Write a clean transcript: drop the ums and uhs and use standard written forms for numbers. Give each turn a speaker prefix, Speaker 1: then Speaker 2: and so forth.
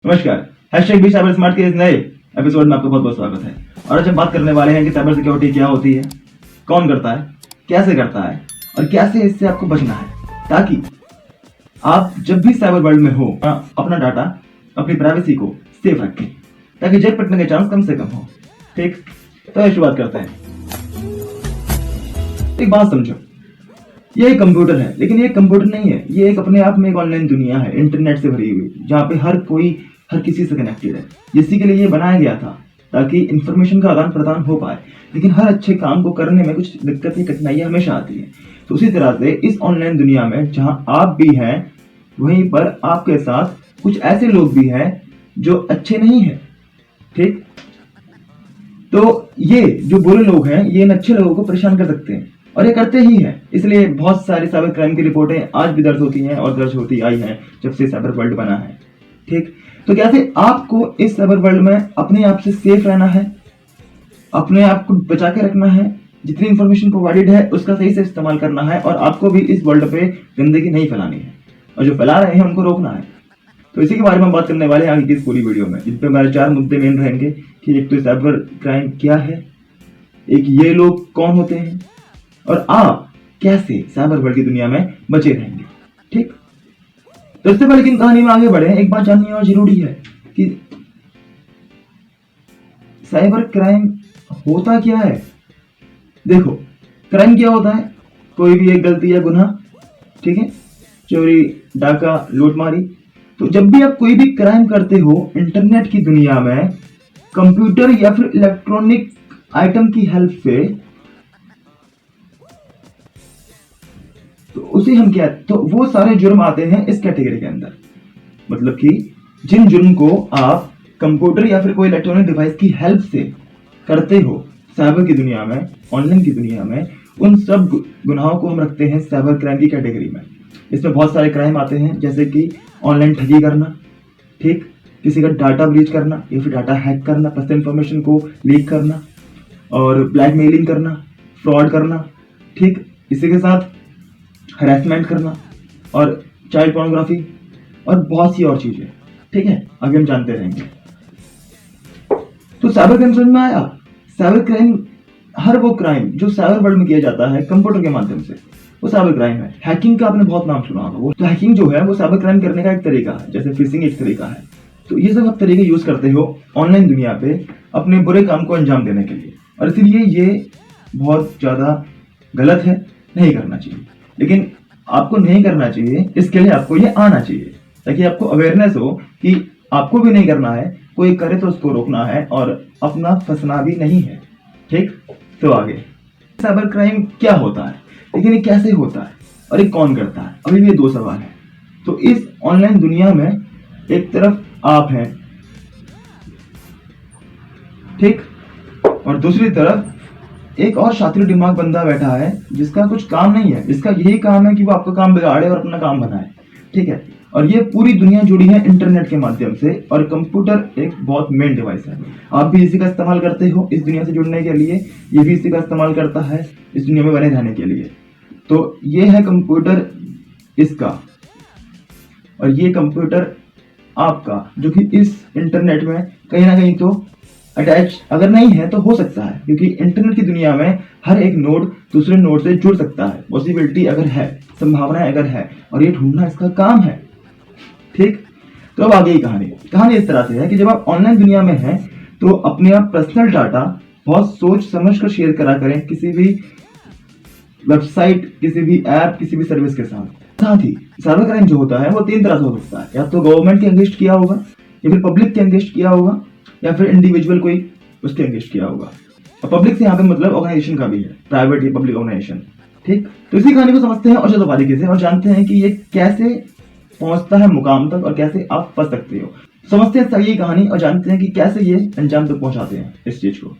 Speaker 1: नमस्कार, hashtag B cyber smart के इस नए एपिसोड में आपका बहुत बहुत स्वागत है। और आज हम बात करने वाले हैं कि साइबर सिक्योरिटी क्या होती है, कौन करता है, कैसे करता है और कैसे इससे आपको बचना है, ताकि आप जब भी साइबर वर्ल्ड में हो अपना डाटा, अपनी प्राइवेसी को सेफ रखें, ताकि जेल पटने के चांस कम से कम हो। ठीक, तो शुरुआत करते हैं। एक बात समझो, ये एक कंप्यूटर है, लेकिन ये कंप्यूटर नहीं है, ये एक अपने आप में एक ऑनलाइन दुनिया है, इंटरनेट से भरी हुई, जहाँ पे हर कोई हर किसी से कनेक्टेड है। इसी के लिए ये बनाया गया था ताकि इंफॉर्मेशन का आदान प्रदान हो पाए, लेकिन हर अच्छे काम को करने में कुछ दिक्कतें कठिनाइयां हमेशा आती है। तो उसी तरह से इस ऑनलाइन दुनिया में जहाँ आप भी हैं, वहीं पर आपके साथ कुछ ऐसे लोग भी हैं जो अच्छे नहीं है। ठीक, तो ये जो बुरे लोग हैं, ये इन अच्छे लोगों को परेशान कर सकते हैं और ये करते ही हैं। इसलिए बहुत सारी साइबर क्राइम की रिपोर्टें आज भी दर्ज होती हैं और दर्ज होती आई हैं जब से साइबर वर्ल्ड बना है। ठीक, तो कैसे आपको इस साइबर वर्ल्ड में अपने आप से सेफ रहना है, अपने आप को बचा के रखना है, जितनी इंफॉर्मेशन प्रोवाइडेड है उसका सही से इस्तेमाल करना है, और आपको भी इस वर्ल्ड पे गंदगी नहीं फैलानी है, और जो फैला रहे हैं उनको रोकना है। तो इसी के बारे में हम बात करने वाले हैं आगे की इस पूरी वीडियो में, जिस पे हमारे 4 मुद्दे मेन रहेंगे कि एक तो साइबर क्राइम क्या है, एक ये लोग कौन होते हैं, और आप कैसे साइबर वर्ल्ड की दुनिया में बचे रहेंगे। ठीक, तो इससे पहले लेकिन कहानी में आगे बढ़े, एक बात जाननी और जरूरी है कि साइबर क्राइम होता क्या है। देखो, क्राइम क्या होता है, कोई भी एक गलती या गुनाह, ठीक है, चोरी, डाका, लूटमारी। तो जब भी आप कोई भी क्राइम करते हो इंटरनेट की दुनिया में, कंप्यूटर या फिर इलेक्ट्रॉनिक आइटम की हेल्प से, तो उसे हम क्या, तो वो सारे जुर्म आते हैं इस कैटेगरी के अंदर। मतलब कि जिन जुर्म को आप कंप्यूटर या फिर कोई इलेक्ट्रॉनिक डिवाइस की हेल्प से करते हो साइबर की दुनिया में, ऑनलाइन की दुनिया में, उन सब गुनाहों को हम रखते हैं साइबर क्राइम की कैटेगरी में। इसमें बहुत सारे क्राइम आते हैं, जैसे कि ऑनलाइन ठगी करना, ठीक, किसी का डाटा ब्रीच करना या फिर डाटा हैक करना, पर्सनल इंफॉर्मेशन को लीक करना, और ब्लैकमेलिंग करना, फ्रॉड करना, ठीक, इसी के साथ हरेसमेंट करना, और चाइल्ड पोर्नोग्राफी, और बहुत सी और चीजें। ठीक है, आगे हम जानते रहेंगे। तो साइबर क्राइम समझ में आया। साइबर क्राइम, हर वो क्राइम जो साइबर वर्ल्ड में किया जाता है कंप्यूटर के माध्यम से, वो साइबर क्राइम है। हैकिंग का आपने बहुत नाम सुना होगा, वो तो हैकिंग जो है वो साइबर क्राइम करने का एक तरीका है, जैसे फिशिंग एक तरीका है। तो ये सब आप तरीके यूज करते हो ऑनलाइन दुनिया पे अपने बुरे काम को अंजाम देने के लिए, और इसीलिए ये बहुत ज्यादा गलत है, नहीं करना चाहिए। लेकिन आपको नहीं करना चाहिए, इसके लिए आपको ये आना चाहिए, ताकि आपको अवेयरनेस हो कि आपको भी नहीं करना है, कोई करे तो उसको रोकना है, और अपना फंसना भी नहीं है। ठीक, तो आगे साइबर क्राइम क्या होता है, लेकिन ये कैसे होता है और ये कौन करता है, अभी भी ये 2 सवाल है। तो इस ऑनलाइन दुनिया में एक तरफ आप हैं, ठीक, और दूसरी तरफ एक और शातिर दिमाग बंदा बैठा है जिसका कुछ काम नहीं है, इसका यही काम है कि वो आपका काम बिगाड़े और अपना काम बनाए। ठीक है, और ये पूरी दुनिया जुड़ी है इंटरनेट के माध्यम से, और कंप्यूटर एक बहुत मेन डिवाइस है। आप भी इसी का इस्तेमाल करते हो इस दुनिया से जुड़ने के लिए, ये भी इसी का इस्तेमाल करता है इस दुनिया में बने रहने के लिए। तो ये है कंप्यूटर इसका, और ये कंप्यूटर आपका, जो कि इस इंटरनेट में कहीं ना कहीं तो अटैच अगर नहीं है तो हो सकता है, क्योंकि इंटरनेट की दुनिया में हर एक नोड दूसरे नोड से जुड़ सकता है। पॉसिबिलिटी अगर है, संभावनाएं अगर है, और ये ढूंढना इसका काम है। ठीक, तो अब आगे की कहानी इस तरह से है कि जब आप ऑनलाइन दुनिया में हैं तो अपने आप पर्सनल डाटा बहुत सोच समझ कर शेयर करा करें किसी भी वेबसाइट, किसी भी ऐप, किसी भी सर्विस के साथ ही साइबर क्राइम जो होता है वो 3 तरह से हो सकता है। या तो गवर्नमेंट के अगेंस्ट किया होगा, या फिर पब्लिक के अगेंस्ट किया होगा, या फिर इंडिविजुअल कोई उसके अगेंस्ट किया होगा। और पब्लिक से यहाँ पे मतलब ऑर्गेनाइजेशन का भी है, प्राइवेट या पब्लिक ऑर्गेनाइजेशन। ठीक, तो इसी कहानी को समझते हैं और ज्यादा बारीकी से, और जानते हैं कि ये कैसे पहुंचता है मुकाम तक और कैसे आप फंस सकते हो। समझते हैं सही कहानी और जानते हैं कि कैसे ये अंजाम तक पहुंचाते हैं इस चीज को।